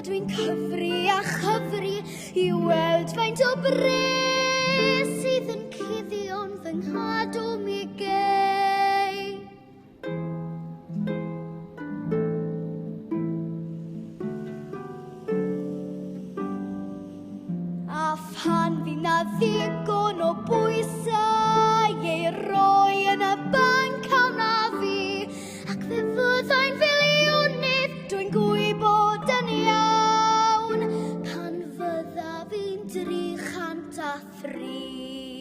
dwi'n cyfri a chyfri I weld faint o bres sydd yn cuddio'n fy nghadw mi gei. A phan fi na ddigon o bwysau ei roi yn y banc awn a fi, ac fe fyddai'n filiwnydd dwi'n gwybod yn iawn pan fydda fi'n 303.